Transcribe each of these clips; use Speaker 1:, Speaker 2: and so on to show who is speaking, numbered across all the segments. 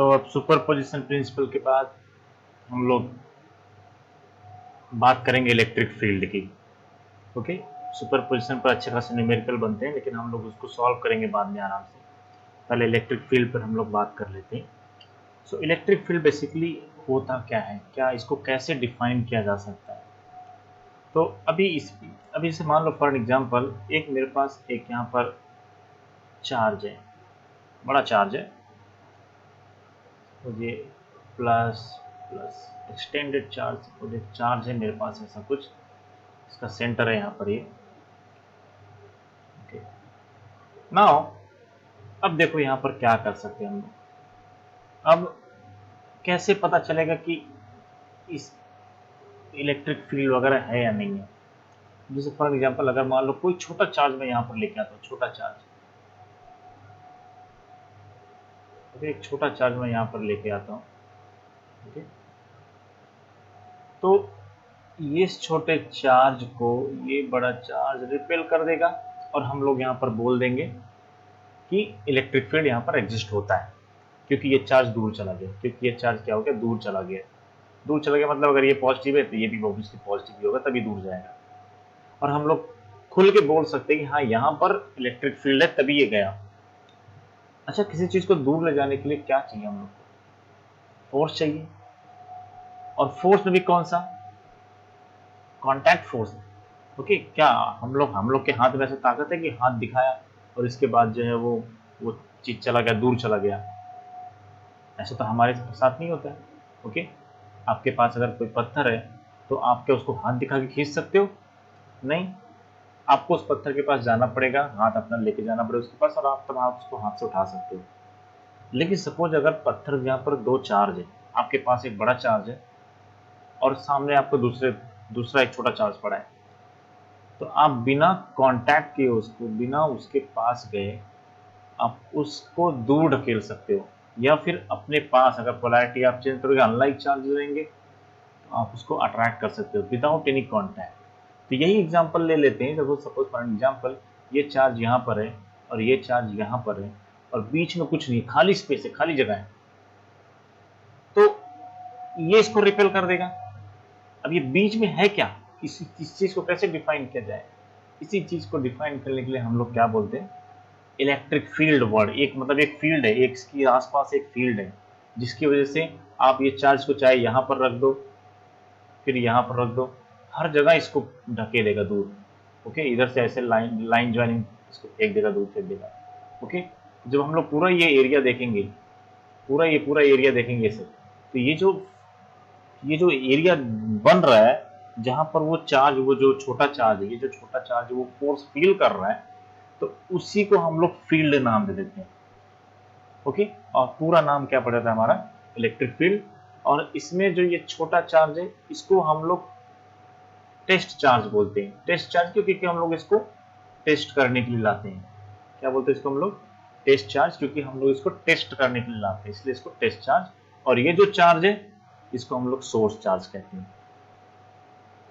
Speaker 1: तो अब superposition principle के बाद हम लोग बात करेंगे इलेक्ट्रिक फील्ड की। ओके, सुपरपोजिशन पर अच्छे खासे न्यूमेरिकल बनते हैं, लेकिन हम लोग उसको सॉल्व करेंगे बाद में आराम से। पहले इलेक्ट्रिक फील्ड पर हम लोग बात कर लेते हैं। सो इलेक्ट्रिक फील्ड बेसिकली होता क्या है, क्या इसको कैसे डिफाइन किया जा सकता है। तो अभी से मान लो फॉर एग्जांपल एक मेरे पास एक यहाँ पर चार्ज है, बड़ा चार्ज है, तो ये प्लस प्लस एक्सटेंडेड चार्ज है मेरे पास ऐसा कुछ, इसका सेंटर है यहाँ पर ये। ओके, नाउ अब देखो यहाँ पर क्या कर सकते हैं हम लोग। अब कैसे पता चलेगा कि इस इलेक्ट्रिक फील्ड वगैरह है या नहीं है। जैसे फॉर एग्जांपल अगर मान लो कोई छोटा चार्ज मैं यहाँ पर लेके आता हूँ, छोटा चार्ज, ओके, एक छोटा चार्ज मैं यहाँ पर लेके आता हूँ। ओके, तो ये इस छोटे चार्ज को ये बड़ा चार्ज रिपेल कर देगा और हम लोग यहाँ पर बोल देंगे कि इलेक्ट्रिक फील्ड यहाँ पर एग्जिस्ट होता है, क्योंकि ये चार्ज दूर चला गया। क्योंकि ये चार्ज क्या हो गया, दूर चला गया। दूर चला गया मतलब अगर ये पॉजिटिव है तो ये भी ऑब्वियसली पॉजिटिव ही होगा, तभी दूर जाएगा। और हम लोग खुल के बोल सकते हैं कि हाँ यहाँ पर इलेक्ट्रिक फील्ड है तभी ये गया। अच्छा, किसी चीज को दूर ले जाने के लिए क्या चाहिए हम लोग को, फोर्स चाहिए। और फोर्स में भी कौन सा, कॉन्टैक्ट फोर्स। ओके, क्या हम लोग के हाथ में ऐसा ताकत है कि हाथ दिखाया और इसके बाद जो है वो चीज चला गया, दूर चला गया। ऐसा तो हमारे साथ नहीं होता है। ओके, आपके पास अगर कोई पत्थर है तो आप क्या उसको हाथ दिखा के खींच सकते हो, नहीं। आपको उस पत्थर के पास जाना पड़ेगा, हाथ अपना लेके जाना पड़ेगा उसके पास, और आप उसको हाथ से उठा सकते हो। लेकिन सपोज अगर पत्थर यहाँ पर दो चार्ज है, आपके पास एक बड़ा चार्ज है और सामने आपको दूसरा एक छोटा चार्ज पड़ा है, तो आप बिना कांटेक्ट किए उसको, बिना उसके पास गए आप उसको दूर ढकेल सकते हो। या फिर अपने पास अगर पोलैरिटी आप चेंज करोगे, अनलाइक चार्ज रहेंगे, तो आप उसको अट्रैक्ट कर सकते हो विदाउट एनी कांटेक्ट। तो यही एग्जांपल ले लेते हैं। जब सपोज फॉर एग्जांपल ये चार्ज यहाँ पर है और ये चार्ज यहाँ पर है और बीच में कुछ नहीं, खाली स्पेस है, खाली जगह है, तो ये इसको रिपेल कर देगा। अब ये बीच में है क्या, इस चीज को कैसे डिफाइन किया जाए। इसी चीज को डिफाइन करने के लिए हम लोग क्या बोलते हैं, इलेक्ट्रिक फील्ड वर्ड। एक मतलब एक फील्ड है, एक इसके आसपास एक फील्ड है, जिसकी वजह से आप ये चार्ज को चाहे यहाँ पर रख दो, फिर यहाँ पर रख दो, हर जगह इसको ढकेलेगा दूर। ओके, इधर से ऐसे लाइन ज्वाइनिंग इसको फेंक देगा, दूर फेंक देगा। ओके, जब हम लोग पूरा ये एरिया देखेंगे, पूरा एरिया देखेंगे इसे, तो ये जो एरिया बन रहा है जहां पर वो चार्ज, वो जो छोटा चार्ज है, ये जो छोटा चार्ज है वो फोर्स फील कर रहा है, तो उसी को हम लोग फील्ड नाम दे देते हैं। ओके, और पूरा नाम क्या पड़ जाता है हमारा, इलेक्ट्रिक फील्ड। और इसमें जो ये छोटा चार्ज है इसको हम लोग टेस्ट चार्ज बोलते हैं। टेस्ट चार्ज क्यों, क्योंकि हम लोग इसको टेस्ट करने के लिए लाते हैं। क्या बोलते हैं इसको हम लोग, टेस्ट चार्ज, क्योंकि हम लोग इसको टेस्ट करने के लिए लाते हैं, इसलिए इसको टेस्ट चार्ज। और ये जो चार्ज है इसको हम लोग सोर्स चार्ज कहते हैं।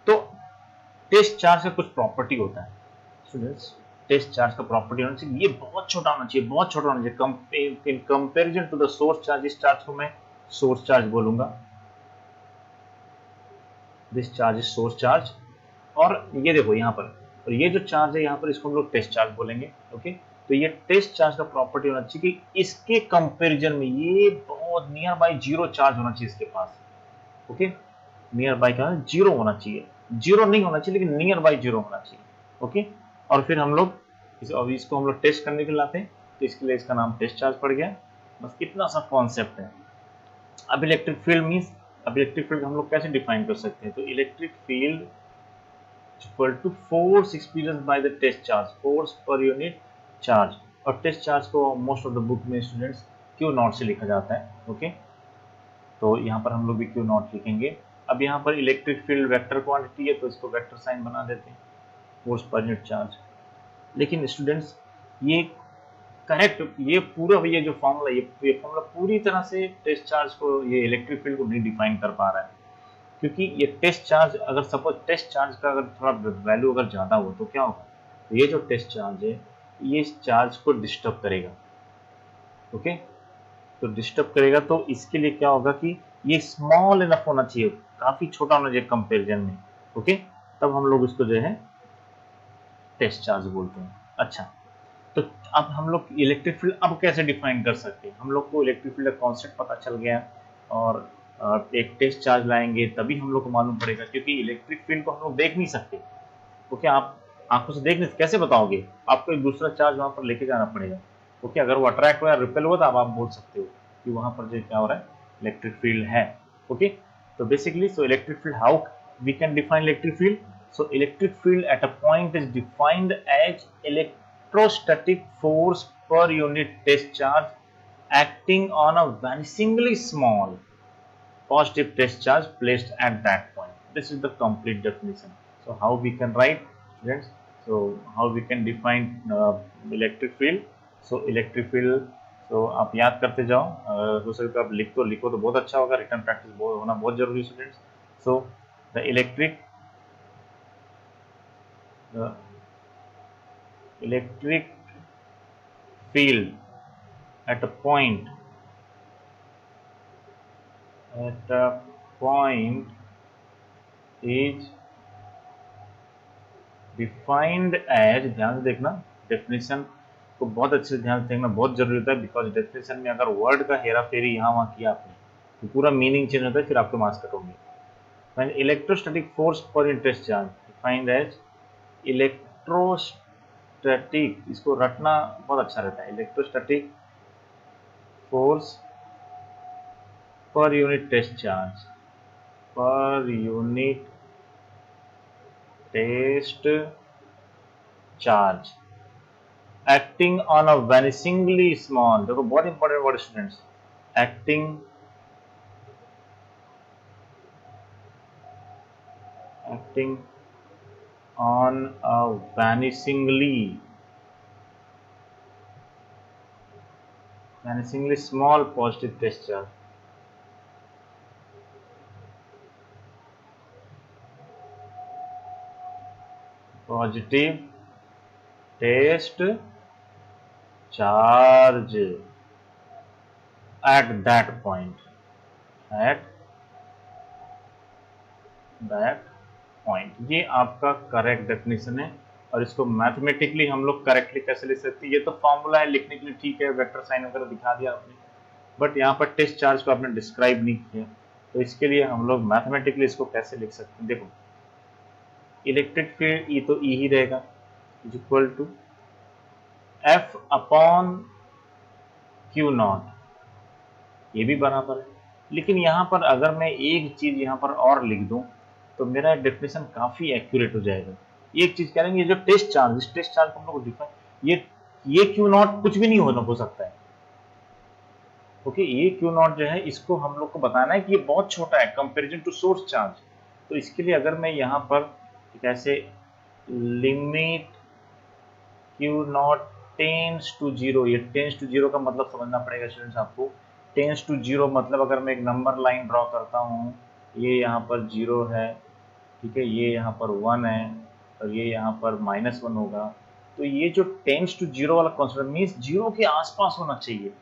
Speaker 1: तो टेस्ट चार्ज का कुछ प्रॉपर्टी होता है स्टूडेंट्स। टेस्ट चार्ज का प्रॉपर्टी होना चाहिए, ये बहुत छोटा होना चाहिए, बहुत छोटा होना चाहिए in comparison to the source charge. इस चार्ज को मैं सोर्स चार्ज बोलूंगा, this charge is source charge. और ये देखो यहाँ पर, और ये जो चार्ज है यहाँ पर, इसको हम लोग टेस्ट चार्ज बोलेंगे। ओके, तो ये टेस्ट चार्ज का प्रॉपर्टी होना चाहिए कि इसके कंपेरिजन में ये बहुत नियर बाई जीरो चार्ज होना चाहिए इसके पास। ओके, नियर बाई क्या है, जीरो होना चाहिए। जीरो नहीं होना चाहिए लेकिन नियर बाई जीरो होना चाहिए। ओके, और फिर हम लोग इसको हम लोग टेस्ट करने के लिए लाते हैं, तो इसके लिए इसका नाम टेस्ट चार्ज पड़ गया। बस इतना सा कॉन्सेप्ट है। अब इलेक्ट्रिक फील्ड मीन्स, अब इलेक्ट्रिक फील्ड हम लोग कैसे डिफाइन कर सकते हैं, तो electric field equal to force experience by the test charge, force per unit charge. और टेस्ट चार्ज को मोस्ट ऑफ द बुक में स्टूडेंट्स क्यू नॉट से लिखा जाता है। ओके, तो यहाँ पर हम लोग भी क्यू नॉट लिखेंगे। अब यहाँ पर इलेक्ट्रिक फील्ड वेक्टर क्वांटिटी है तो इसको वेक्टर साइन बना देते हैं, फोर्स पर यूनिट चार्ज। लेकिन स्टूडेंट्स ये करेक्ट, ये पूरा ये जो फॉर्मूला, ये फॉर्मूला पूरी तरह से टेस्ट चार्ज को, ये इलेक्ट्रिक फील्ड को नहीं डिफाइन कर पा रहा है। क्योंकि ये टेस्ट चार्ज, अगर सपोज टेस्ट चार्ज का अगर थोड़ा वैल्यू अगर ज़्यादा हो तो क्या होगा, तो ये जो टेस्ट चार्ज है ये इस चार्ज को डिस्टर्ब करेगा। ओके, तो डिस्टर्ब करेगा, तो इसके लिए क्या होगा कि ये स्मॉल इनफ होना चाहिए, काफी छोटा होना चाहिए कंपेरिजन में। ओके, तब हम लोग इसको जो है टेस्ट चार्ज बोलते हैं। अच्छा, तो अब हम लोग इलेक्ट्रिक फील्ड अब कैसे डिफाइन कर सकते हैं? हम लोग को इलेक्ट्रिक फील्ड का कॉन्सेप्ट पता चल गया, और एक टेस्ट चार्ज लाएंगे तभी हम लोग को मालूम पड़ेगा, क्योंकि इलेक्ट्रिक फील्ड को हम लोग देख नहीं सकते। ओके, आप आंखों से देख नहीं, कैसे बताओगे? आपको एक दूसरा चार्ज वहां पर लेके जाना पड़ेगा। ओके, अगर वो अट्रैक्ट हुआ, रिपेल हुआ, तो आप बोल सकते हो कि वहां पर जो क्या हो रहा है, इलेक्ट्रिक फील्ड है। ओके, तो basically so electric field, how we can define electric field? So electric field at a point is defined as electrostatic force per unit test charge acting on a vanishingly small positive test charge placed at that point. This is the complete definition. So how we can write, students? So how we can define electric field? So electric field, so आप याद करते जाओ, हो सके तो आप लिखो तो बहुत अच्छा होगा, रिटर्न प्रैक्टिस होना बहुत जरूरी है students. So the electric field at a point is defined as, ध्यान से देखना, डेफिनेशन को बहुत अच्छे से ध्यान से देखना बहुत जरूरी होता है, बिकॉज डेफिनेशन में अगर वर्ड का हेरा फेरी यहाँ वहाँ किया आपने तो पूरा मीनिंग चेंज होता है, फिर आपके मार्क्स कट होंगे। Electrostatic force per interest charge defined as electrostatic, इसको रटना बहुत अच्छा रहता है, electrostatic force per unit test charge, per unit test charge acting on a vanishingly small, देखो बहुत important word students, acting on a vanishingly small positive test charge. Positive test charge at that point, ये आपका correct definition है। और इसको mathematically हम लोग correctly कैसे लिख सकते हैं? ये तो फॉर्मूला है, लिखने के लिए ठीक है, वेक्टर साइन वगैरह दिखा दिया आपने, बट यहाँ पर टेस्ट चार्ज को आपने डिस्क्राइब नहीं किया, तो इसके लिए हम लोग मैथमेटिकली इसको कैसे लिख सकते हैं? देखो, इलेक्ट्रिक फील्ड ई तो ई ही रहेगा, is equal to F upon q naught, ये भी बराबर है। लेकिन यहाँ पर अगर मैं एक चीज यहाँ पर और लिख दूं तो मेरा डेफिनेशन काफी एक्यूरेट हो जाएगा। एक चीज कह रहे हैं, ये जो टेस्ट चार्ज, इस टेस्ट चार्ज को हम लोग डिफाइन, ये क्यू नॉट कुछ भी नहीं हो सकता है। ओके, ये क्यू नॉट जो है, इसको हम लोग को बताना है कि ये बहुत छोटा है कंपेरिजन टू सोर्स चार्ज। तो इसके लिए अगर मैं यहाँ पर कैसे limit q naught tends to zero, ये टेंस टू जीरो का मतलब समझना पड़ेगा स्टूडेंट्स आपको। टेंस टू जीरो मतलब अगर मैं एक नंबर लाइन ड्रॉ करता हूँ, ये यहाँ पर जीरो है, ठीक है, ये यहाँ पर 1 है, और ये यहाँ पर -1 होगा। तो ये जो टेंस टू जीरो वाला कॉन्सेप्ट मीन्स जीरो के आसपास होना चाहिए।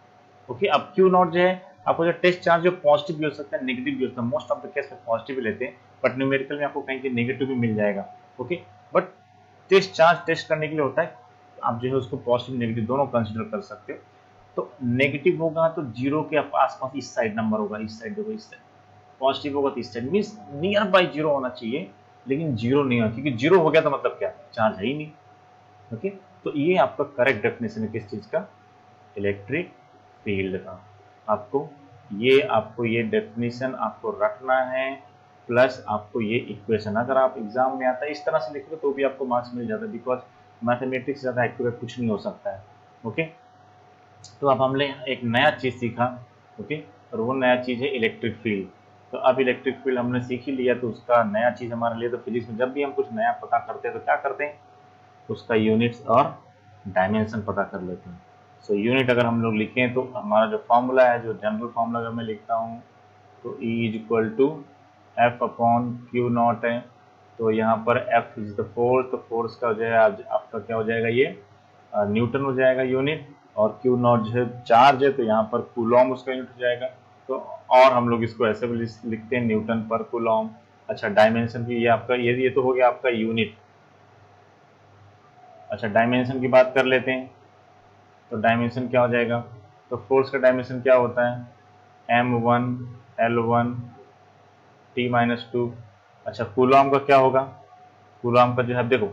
Speaker 1: ओके, अब क्यू नॉट जो है, आपको जो टेस्ट चार्ज जो पॉजिटिव भी हो सकता है, नेगेटिव भी हो सकता है, मोस्ट ऑफ द केस में पॉजिटिव भी लेते हैं, बट न्यूमेरिकल में आपको कहीं कहीं नेगेटिव भी मिल जाएगा। Okay, but test charge test करने के लिए होता है, आप जो है उसको पॉजिटिव नेगेटिव दोनों कंसिडर कर सकते हो। तो नेगेटिव होगा तो जीरो के आसपास इस साइड नंबर होगा, इस साइड देखो, इस साइड पॉजिटिव होगा तो इस side, means near by zero होना चाहिए, लेकिन जीरो नहीं होगा, क्योंकि जीरो हो गया तो मतलब क्या, चार्ज है ही नहीं। ओके, तो ये आपका करेक्ट डेफिनेशन है किस चीज का, इलेक्ट्रिक फील्ड का। आपको ये डेफिनेशन आपको रखना है, प्लस आपको ये इक्वेशन, अगर आप एग्जाम में आता है इस तरह से लिखोगे तो भी आपको मार्क्स मिल जाता है, बिकॉज मैथमेटिक्स ज़्यादा एक्यूरेट कुछ नहीं हो सकता है। ओके, तो अब हमने एक नया चीज़ सीखा, ओके, और वो नया चीज़ है इलेक्ट्रिक फील्ड। तो अब इलेक्ट्रिक फील्ड हमने सीख ही लिया, तो उसका नया चीज़ हमारे लिए, तो फिजिक्स में जब भी हम कुछ नया पता करते हैं तो क्या करते हैं, उसका यूनिट्स और डायमेंशन पता कर लेते हैं। सो यूनिट अगर हम लोग लिखें तो हमारा जो फॉर्मूला है, जो जनरल फॉर्मूला अगर मैं लिखता हूँ तो E is equal to F upon q naught है। तो यहाँ पर एफ इज द फोर्स, तो फोर्स का जो है आपका क्या हो जाएगा, ये न्यूटन हो जाएगा यूनिट, और क्यू नॉट जो है चार्ज है, तो यहाँ पर कूलॉम उसका यूनिट हो जाएगा। तो और हम लोग इसको ऐसे भी लिखते हैं न्यूटन पर कूलॉम। अच्छा, डायमेंशन की ये आपका ये तो हो गया आपका यूनिट। अच्छा, डायमेंशन की बात कर लेते हैं। तो डायमेंशन क्या हो जाएगा, तो फोर्स का डायमेंशन क्या होता है, m1 l1 t-2। अच्छा, कूलॉम का क्या होगा, कूलॉम का जो है देखो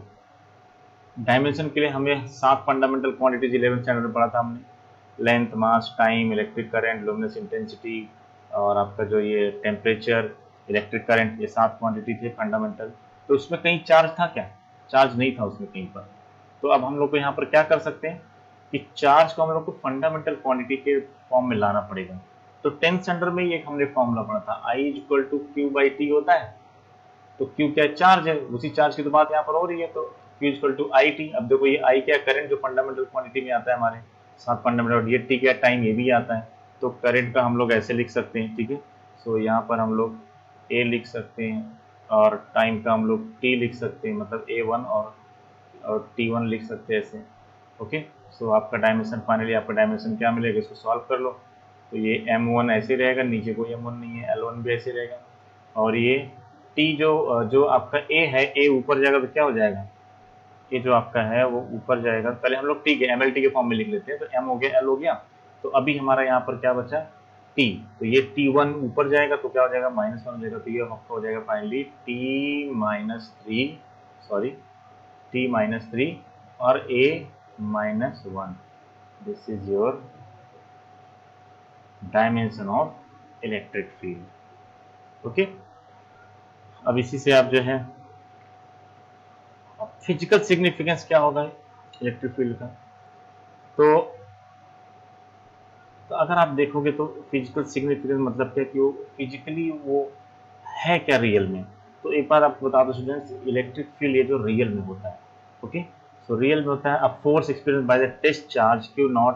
Speaker 1: डायमेंशन के लिए हमें 7 फंडामेंटल क्वांटिटीज 11th स्टैंडर्ड में पढ़ा था हमने, length, mass, time, electric current, luminous intensity और आपका जो ये टेम्परेचर, इलेक्ट्रिक करंट, ये 7 क्वांटिटी थे फंडामेंटल। तो उसमें कहीं चार्ज था क्या, चार्ज नहीं था उसमें कहीं पर। तो अब हम लोग को यहाँ पर क्या कर सकते हैं कि चार्ज को हम लोग को फंडामेंटल क्वांटिटी के फॉर्म में लाना पड़ेगा। तो 10th स्टैंडर्ड में ये हमने फॉर्मूला पढ़ा था, I = Q/T होता है। तो Q क्या चार्ज है, उसी चार्ज की तो बात यहाँ पर हो रही है। तो Q = IT। अब देखो ये I क्या करंट जो फंडामेंटल क्वांटिटी में आता है हमारे 7 फंडामेंटल, ये T क्या टाइम, ये भी आता है। तो करंट का हम लोग ऐसे लिख सकते हैं, ठीक है। सो यहाँ पर हम लोग A लिख सकते हैं और टाइम का हम लोग T लिख सकते हैं, मतलब A1 और T1 लिख सकते हैं ऐसे। ओके, सो आपका डायमेंशन फाइनली आपका डायमेंशन क्या मिलेगा, इसको सॉल्व कर लो। तो ये m1 ऐसे रहेगा, नीचे कोई m1 नहीं है, l1 भी ऐसे रहेगा। और ये t जो आपका a है, a ऊपर जाएगा तो क्या हो जाएगा, ये जो आपका है वो ऊपर जाएगा। पहले हम लोग t के mlt के फॉर्म में लिख लेते हैं। तो m हो गया, l हो गया, तो अभी हमारा यहाँ पर क्या बचा t। तो ये t1 ऊपर जाएगा तो क्या हो जाएगा, -1 हो जाएगा। तो ये आपका हो जाएगा फाइनली t-3 और a-1। This is your dimension of electric field. Okay, अब इसी से आप जो है फिजिकल सिग्निफिकेंस क्या होगा इलेक्ट्रिक फील्ड का। तो अगर आप देखोगे तो फिजिकल सिग्निफिकेंस मतलब क्या कि वो फिजिकली वो है क्या रियल में। तो एक बार आपको बता दो स्टूडेंट्स, इलेक्ट्रिक फील्ड ये जो रियल में होता है, ओके, सो रियल में होता है a force experience by the test charge Q naught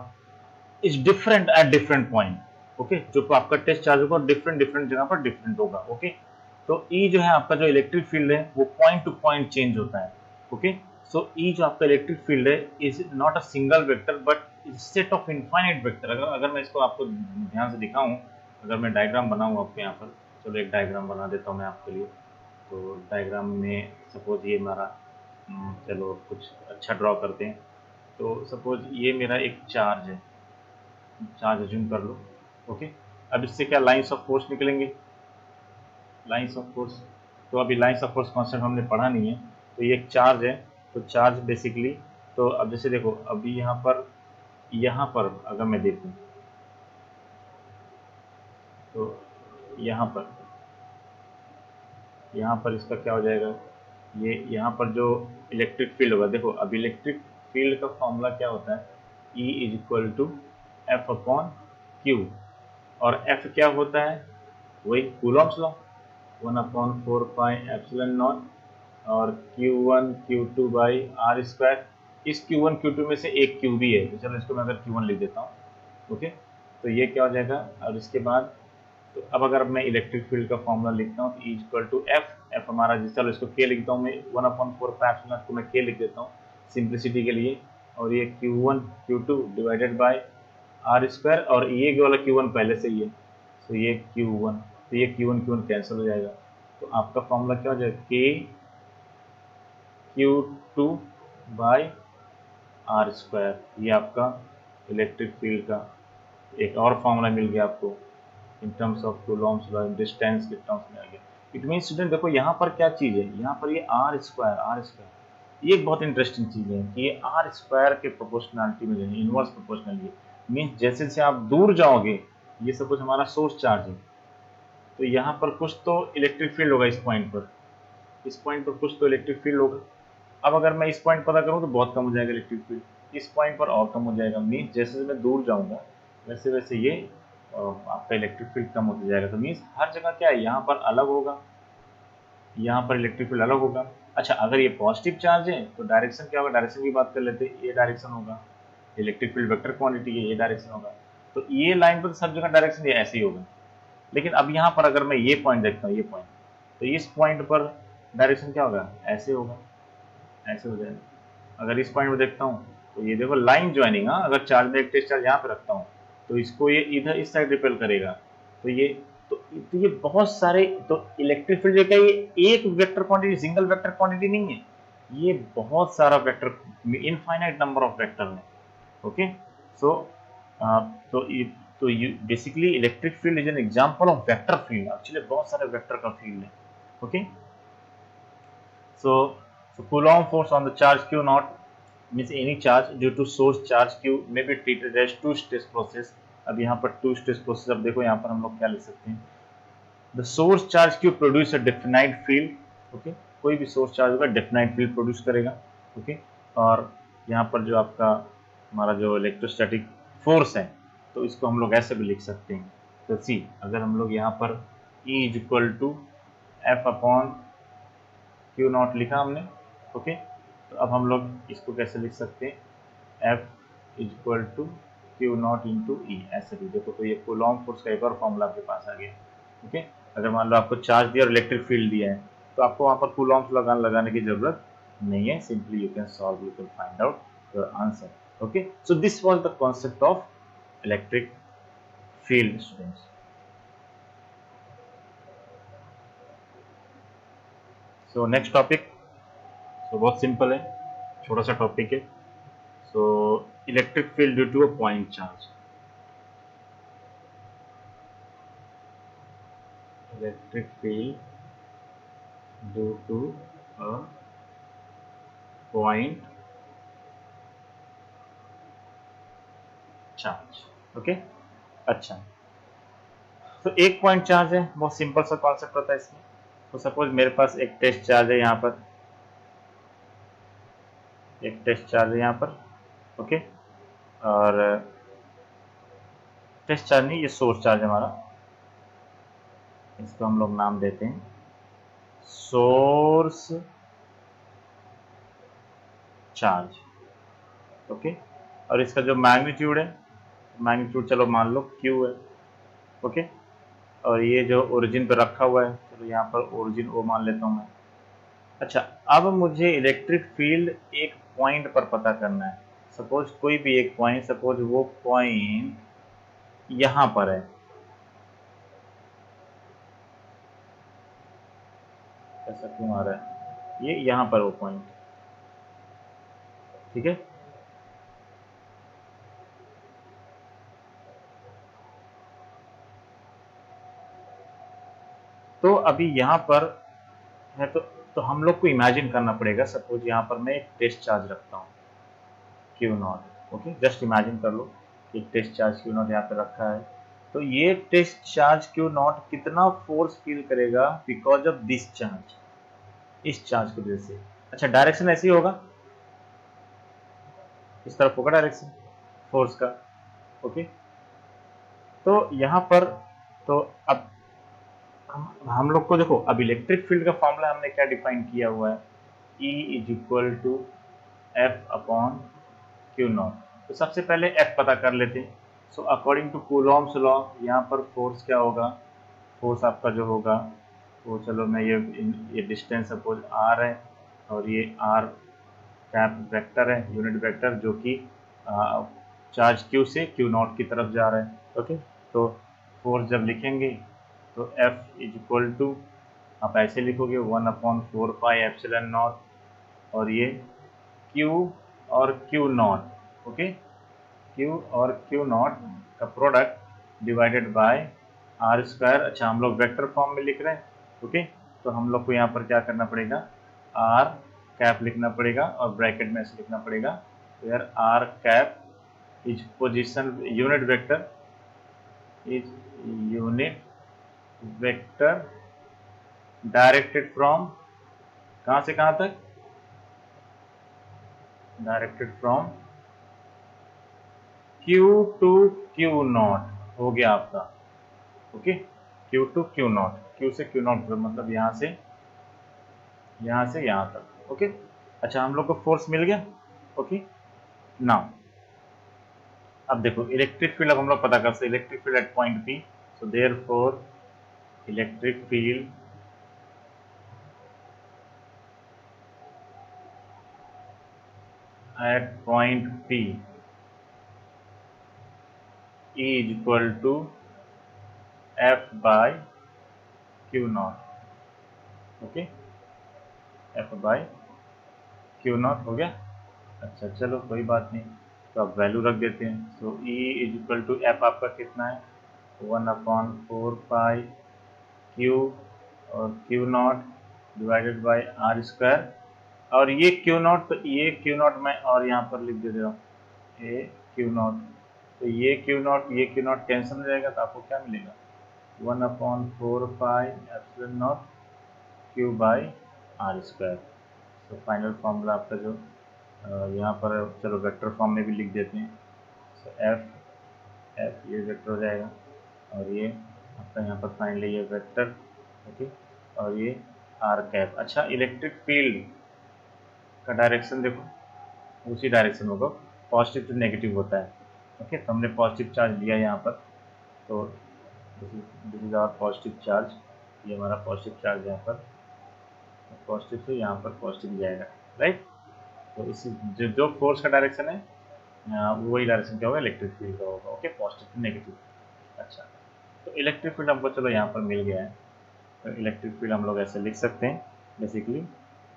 Speaker 1: is different at different point. Okay, जो आपका टेस्ट चार्ज होगा डिफरेंट जगह पर डिफरेंट होगा। ओके, तो ई जो है आपका जो इलेक्ट्रिक फील्ड है वो पॉइंट टू पॉइंट चेंज होता है। ओके, सो ई जो आपका इलेक्ट्रिक फील्ड है is not a single vector but is set of infinite vector. अगर मैं इसको आपको ध्यान से दिखाऊं, अगर मैं डायग्राम बनाऊं आपके यहाँ पर, चलो एक डायग्राम बना देता हूँ मैं आपके लिए। तो डायग्राम में सपोज ये हमारा चलो कुछ अच्छा ड्रॉ करते हैं। तो सपोज ये मेरा एक चार्ज है, चार्ज अज्यूम कर लो। ओके, अब इससे क्या लाइंस ऑफ फोर्स निकलेंगे, लाइंस ऑफ फोर्स। तो अभी लाइंस ऑफ फोर्स कॉन्सेप्ट हमने पढ़ा नहीं है। तो ये एक चार्ज है, तो चार्ज बेसिकली, तो अब जैसे देखो अभी यहाँ पर अगर मैं देखूँ तो यहाँ पर इसका क्या हो जाएगा, ये यहाँ पर जो इलेक्ट्रिक फील्ड होगा, देखो अब इलेक्ट्रिक फील्ड का फॉर्मूला क्या होता है, E = F/Q। और F क्या होता है, वही कूलॉम्स लॉ, 1/4πε0 और Q1 Q2/r²। इस Q1 Q2 में से एक Q भी है, तो चलो इसको मैं अगर Q1 लिख देता हूँ। ओके, तो ये क्या हो जाएगा, और इसके बाद तो अब अगर मैं इलेक्ट्रिक फील्ड का फॉर्मूला लिखता हूँ तो E = F हमारा, चलो इसको K लिखता हूँ मैं, 1/4πε0 को मैं K लिख देता हूँ सिंप्लिसिटी के लिए। और ये Q1 Q2 divided by r², और ये वाला Q1 पहले से ही है, तो ये Q1, तो ये Q1 कैंसिल हो जाएगा। तो आपका फॉर्मूला क्या हो जाएगा, K/Q2/r²। ये आपका इलेक्ट्रिक फील्ड का एक और फॉर्मूला मिल गया आपको in terms of Coulomb's law, distance के टर्म्स में आ गया। इट मीन स्टूडेंट देखो यहाँ पर क्या चीज़ है, यहाँ पर ये r², ये एक बहुत इंटरेस्टिंग चीज़ है कि ये r² के प्रोपोर्शनलिटी में है, इनवर्स प्रोपोर्शनल है। मीन्स जैसे जैसे आप दूर जाओगे, ये सपोज हमारा सोर्स चार्ज है, तो यहाँ पर कुछ तो इलेक्ट्रिक फील्ड होगा, इस पॉइंट पर कुछ तो इलेक्ट्रिक फील्ड होगा। अब अगर मैं इस पॉइंट पता करूँ तो बहुत कम हो जाएगा इलेक्ट्रिक फील्ड, इस पॉइंट पर और कम हो जाएगा। मीन्स जैसे मैं दूर जाऊँगा वैसे वैसे ये आपका इलेक्ट्रिक फील्ड कम होता जाएगा। तो मीन्स हर जगह क्या है, यहाँ पर अलग होगा, यहाँ पर इलेक्ट्रिक फील्ड अलग होगा। अच्छा, अगर ये पॉजिटिव चार्ज है तो डायरेक्शन क्या होगा, डायरेक्शन की बात कर लेते हैं, ये डायरेक्शन होगा, इलेक्ट्रिक फील्ड वेक्टर क्वांटिटी है, ये डायरेक्शन होगा। तो ये लाइन पर सब जगह डायरेक्शन ये ऐसे ही होगा। लेकिन अब यहाँ पर अगर मैं ये पॉइंट देखता हूँ, ये पॉइंट, तो इस पॉइंट पर डायरेक्शन क्या होगा, ऐसे होगा, ऐसे हो जाएगा। अगर इस पॉइंट में देखता हूँ तो ये देखो लाइन ज्वाइनिंग, हाँ अगर चार्ज में एक टेस्ट चार्ज यहाँ पे रखता हूँ तो इसको ये इधर इस साइड रिपेल करेगा, तो ये तो ये बहुत सारे, तो इलेक्ट्रिक फील्ड का ये एक vector quantity, single vector quantity नहीं है, ये बहुत सारा vector, infinite number of vector है। ओके, सो तो ये basically electric field is an example of vector field, actually बहुत सारे वेक्टर का फील्ड है। Okay, so Coulomb force on the charge q naught means any charge due to source charge q may be treated as two stage process। अब यहाँ पर two stage process, अब देखो यहाँ पर हम लोग क्या लिख सकते हैं, the source charge q produce a definite field. Okay, कोई भी सोर्स चार्ज होगा डेफिनाइट फील्ड प्रोड्यूस करेगा। ओके, और यहाँ पर जो आपका हमारा जो इलेक्ट्रोस्टैटिक फोर्स है, तो इसको हम लोग ऐसे भी लिख सकते हैं। तो सी, अगर हम लोग यहाँ पर E is equal to F upon q naught लिखा हमने। ओके, तो अब हम लोग इसको कैसे लिख सकते हैं, F is equal to Q naught into E, ऐसे भी देखो। तो ये कूलॉम फोर्स का एक और फॉर्मूला आपके पास आ गया। ओके, अगर मान लो आपको चार्ज दिया और इलेक्ट्रिक फील्ड दिया है, तो आपको वहाँ पर कूलॉम्स लगाने की जरूरत नहीं है, simply you can solve, you can find out your answer. Okay, so this was the concept of electric field students. So next topic, so बहुत सिंपल है, छोटा सा टॉपिक है। So electric field due to a point charge, electric field due to a point charge. Okay, अच्छा, तो एक point charge है, बहुत सिंपल सा कॉन्सेप्ट होता है इसमें। तो सपोज मेरे पास एक टेस्ट चार्ज है यहाँ पर, एक टेस्ट चार्ज है यहाँ पर। ओके, और टेस्ट चार्ज नहीं, ये सोर्स चार्ज है हमारा, इसको हम लोग नाम देते हैं सोर्स चार्ज। ओके, और इसका जो मैग्नीट्यूड है, मैग्नीट्यूड चलो मान लो क्यू है। ओके, और ये जो ओरिजिन पे रखा हुआ है, चलो यहाँ पर ओरिजिन ओ मान लेता हूँ मैं। अच्छा, अब मुझे इलेक्ट्रिक फील्ड एक पॉइंट पर पता करना है। सपोज कोई भी एक पॉइंट, सपोज वो पॉइंट यहाँ पर है, ऐसा क्यों आ रहा है, ये यहाँ पर वो पॉइंट, ठीक है। तो अभी यहाँ पर है, तो हम लोग को इमेजिन करना पड़ेगा, सपोज यहाँ पर मैं एक टेस्ट चार्ज रखता हूँ Q naught. Okay, just imagine कर लो एक टेस्ट चार्ज क्यू नॉट यहाँ पे रखा है, तो ये टेस्ट चार्ज क्यू नॉट कितना फोर्स फील करेगा बिकॉज ऑफ दिस चार्ज, इस चार्ज की वजह से। अच्छा, डायरेक्शन ऐसे ही होगा, इस तरफ होगा डायरेक्शन फोर्स का। ओके, तो यहाँ पर, तो अब हम लोग को देखो, अब इलेक्ट्रिक फील्ड का फॉर्मूला हमने क्या डिफाइन किया हुआ है, E is equal to F upon q naught. तो सबसे पहले एफ पता कर लेते हैं। So according to Coulomb's law, यहाँ पर फोर्स क्या होगा, फोर्स आपका जो होगा वो, चलो मैं ये डिस्टेंस सपोज आर है, और ये आर कैप वेक्टर है, यूनिट वेक्टर, जो कि चार्ज क्यू से क्यू नॉट की तरफ जा रहा है। ओके, तो फोर्स जब लिखेंगे तो एफ इज इक्वल टू, आप ऐसे लिखोगे 1/4πε0, और ये क्यू और क्यू नॉट। ओके, क्यू और क्यू नॉट का product divided by r square. अच्छा, हम लोग वेक्टर फॉर्म में लिख रहे हैं। ओके, तो हम लोग को यहाँ पर क्या करना पड़ेगा, आर कैप लिखना पड़ेगा, और ब्रैकेट में ऐसे लिखना पड़ेगा, where r cap is position, unit vector is unit vector directed from, कहाँ से कहाँ तक, directed from Q to Q naught हो गया आपका। Okay, Q to Q naught, Q से Q नॉट मतलब यहाँ से यहाँ तक। ओके, अच्छा, हम लोग को फोर्स मिल गया। ओके, नाउ अब देखो इलेक्ट्रिक फील्ड, अब हम लोग पता कर सकते electric field at point P। So therefore electric field at point P E is equal to F by Q not. Okay, F by Q naught हो गया। अच्छा चलो कोई बात नहीं, तो अब वैल्यू रख देते हैं। So E is equal to F आपका कितना है 1/4 Q और Q naught divided by R square. और ये Q नॉट, तो ये Q नॉट मैं और यहाँ पर लिख दे रहा हूँ ये Q नॉट, तो ये Q नॉट कैंसिल हो जाएगा, तो आपको क्या मिलेगा 1/4 epsilon not Q by R square. तो फाइनल फॉर्मूला आपका जो यहाँ पर, चलो वेक्टर फॉर्म में भी लिख देते हैं। तो एफ ये वेक्टर हो जाएगा और ये आपका यहाँ पर फाइनली ये वेक्टर। ओके, और ये आर कैप। अच्छा, इलेक्ट्रिक फील्ड का डायरेक्शन देखो उसी डायरेक्शन होगा, पॉजिटिव टू नेगेटिव होता है। ओके, तो हमने पॉजिटिव चार्ज लिया यहाँ पर, तो this is our positive charge, ये हमारा पॉजिटिव चार्ज यहाँ पर, पॉजिटिव से यहाँ पर पॉजिटिव जाएगा, राइट। तो इसी जो फोर्स का डायरेक्शन है वही डायरेक्शन क्या होगा, इलेक्ट्रिक फील्ड का होगा। Okay, positive to negative. अच्छा, तो इलेक्ट्रिक फील्ड हमको चलो यहाँ पर मिल गया है, तो इलेक्ट्रिक फील्ड हम लोग ऐसे लिख सकते हैं बेसिकली।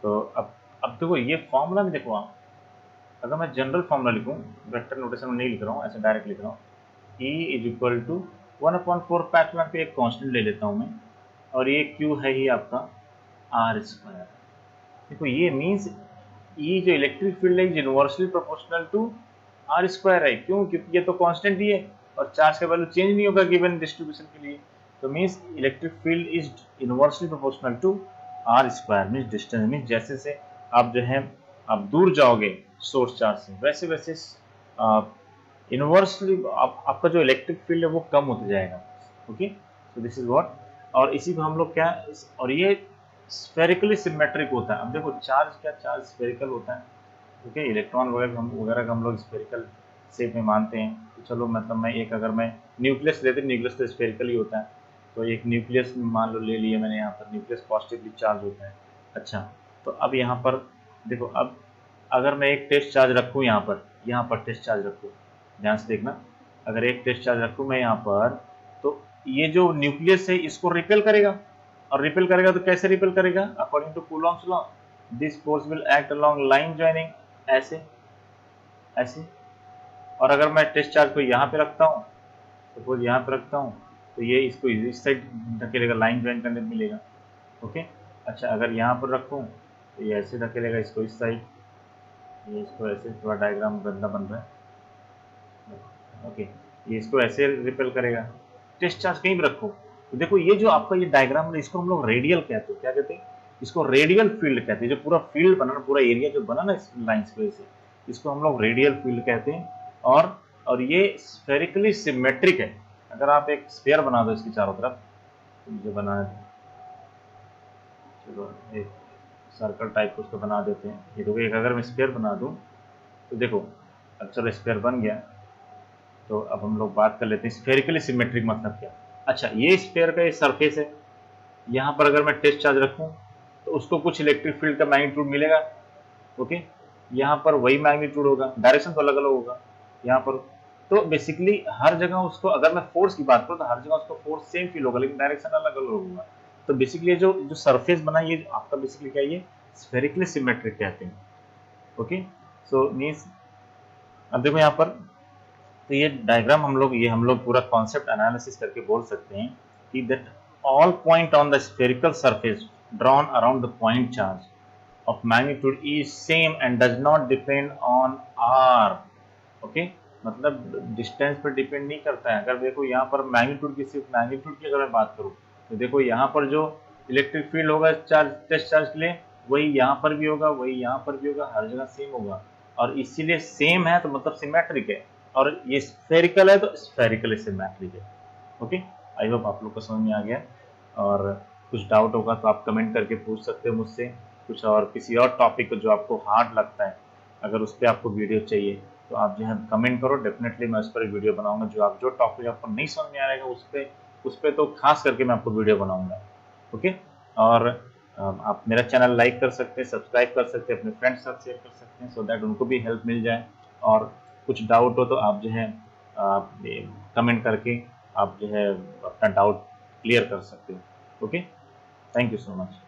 Speaker 1: तो अब देखो ये फॉर्मूला में देखो आप, अगर मैं जनरल फॉर्मूला लिखूँ, वेक्टर नोटेशन में नहीं लिख रहा हूँ, ऐसे डायरेक्ट लिख रहा हूँ, E इज इक्वल टू 1/4 पैटर्न पे एक कांस्टेंट ले लेता हूँ मैं, और ये Q है ही आपका R स्क्वायर। देखो ये मीन्स E जो इलेक्ट्रिक फील्ड है universally proportional to R square है। क्यों? क्योंकि ये तो कांस्टेंट ही है और चार्ज का वैल्यू चेंज नहीं होगा गिवन डिस्ट्रीब्यूशन के लिए। तो means electric field is inversely proportional to R square. Means distance, means जैसे से आप जो है आप दूर जाओगे सोर्स चार्ज से, वैसे वैसे इनवर्सली आपका जो इलेक्ट्रिक फील्ड है वो कम होता जाएगा। Okay, so this is what. और इसी को हम लोग क्या, और ये स्फेरिकली सिमेट्रिक होता है। अब देखो चार्ज क्या, चार्ज स्फेरिकल होता है। ओके, इलेक्ट्रॉन वगैरह का हम लोग स्फेरिकल शेप में मानते हैं। तो चलो मतलब मैं एक, अगर मैं न्यूक्लियस लेते, न्यूक्लियस तो स्फेरिकल ही होता है, तो एक न्यूक्लियस मान लो ले लिए मैंने, यहाँ पर न्यूक्लियस पॉजिटिवली चार्ज होता है। अच्छा, तो अब यहाँ पर देखो, अब अगर मैं एक टेस्ट चार्ज रखूँ यहाँ पर टेस्ट चार्ज रखूँ, ध्यान से देखना, अगर एक टेस्ट चार्ज रखूँ मैं यहाँ पर, तो ये जो न्यूक्लियस है इसको रिपेल करेगा, और रिपेल करेगा तो कैसे रिपेल करेगा, according to Coulomb's law, this force will act along line joining, ऐसे ऐसे। और अगर मैं टेस्ट चार्ज को यहाँ पे रखता हूँ, सपोज यहाँ पे रखता हूँ, तो ये इसको इस साइड धकेलेगा, लाइन ज्वाइन करने मिलेगा। ओके, अच्छा अगर यहाँ पर रखूँ तो ये ऐसे धकेलेगा इसको इस साइड, ये इसको ऐसे, थोड़ा डायग्राम गंदा बन रहा है। ओके, ये इसको ऐसे रिपेल करेगा। टेस्ट चार्ज कहीं भी रखो, तो देखो ये जो आपका ये डायग्राम है, इसको हम लोग रेडियल कहते हैं। क्या कहते हैं इसको? रेडियल फील्ड कहते हैं। जो पूरा फील्ड बना ना, पूरा एरिया जो बना ना इस लाइन से, इसको हम लोग रेडियल फील्ड कहते हैं। और ये स्फेरिकली सिमेट्रिक है। अगर आप एक स्फीयर बना दो इसकी चारों तरफ, तो मुझे बनाना है, चलो एक सर्कल टाइप को उसको बना देते हैं। ये देखो, एक अगर मैं स्फीयर बना दूं, तो देखो अब चलो स्फीयर बन गया। तो अब हम लोग बात कर लेते हैं स्फेरिकली सिमेट्रिक मतलब क्या। अच्छा, ये स्फीयर का ये सरफेस है, यहाँ पर अगर मैं टेस्ट चार्ज रखूँ तो उसको कुछ इलेक्ट्रिक फील्ड का मैग्नीट्यूड मिलेगा। ओके, यहाँ पर वही मैग्नीट्यूड होगा, डायरेक्शन तो अलग अलग होगा यहाँ पर। तो बेसिकली हर जगह उसको, अगर मैं फोर्स की बात करूँ तो हर जगह उसको फोर्स सेम फील होगा, लेकिन डायरेक्शन अलग अलग होगा। तो बेसिकली जो सरफेस बना ये आपका बेसिकली क्या, ये स्फेरिकली सिमेट्रिक कहते हैं। ओके, सो मीन्स अब देखो यहाँ पर, तो ये डायग्राम हम लोग पूरा कॉन्सेप्ट एनालिसिस करके बोल सकते हैं कि that all point on the spherical surface drawn around the point charge of magnitude is same and does not depend on r। Okay, मतलब डिस्टेंस पर डिपेंड नहीं करता है। अगर देखो यहाँ पर मैग्नीट्यूड की, सिर्फ मैग्नीट्यूड की अगर मैं बात करूँ, तो देखो यहाँ पर जो इलेक्ट्रिक फील्ड होगा चार्ज, टेस्ट चार्ज के लिए, वही यहाँ पर भी होगा, वही यहाँ पर भी होगा, हर जगह सेम होगा। और इसीलिए सेम है तो मतलब सिमेट्रिक है, और ये स्फेरिकल है तो स्फेरिकली सिमेट्रिक है। ओके, आई होप आप लोग को समझ में आ गया। और कुछ डाउट होगा तो आप कमेंट करके पूछ सकते हो मुझसे, कुछ और किसी और टॉपिक को जो आपको हार्ड लगता है, अगर उस पर आपको वीडियो चाहिए तो आप जो है कमेंट करो, डेफिनेटली मैं उस पर एक वीडियो बनाऊंगा। जो टॉपिक आपको नहीं समझ में आएगा उस पर तो खास करके मैं आपको वीडियो बनाऊंगा। ओके, और आप मेरा चैनल लाइक कर सकते हैं, सब्सक्राइब कर सकते हैं, अपने फ्रेंड्स के साथ शेयर कर सकते हैं, सो दैट उनको भी हेल्प मिल जाए। और कुछ डाउट हो तो आप जो है कमेंट करके आप जो है अपना डाउट क्लियर कर सकते हो। Okay, thank you so much.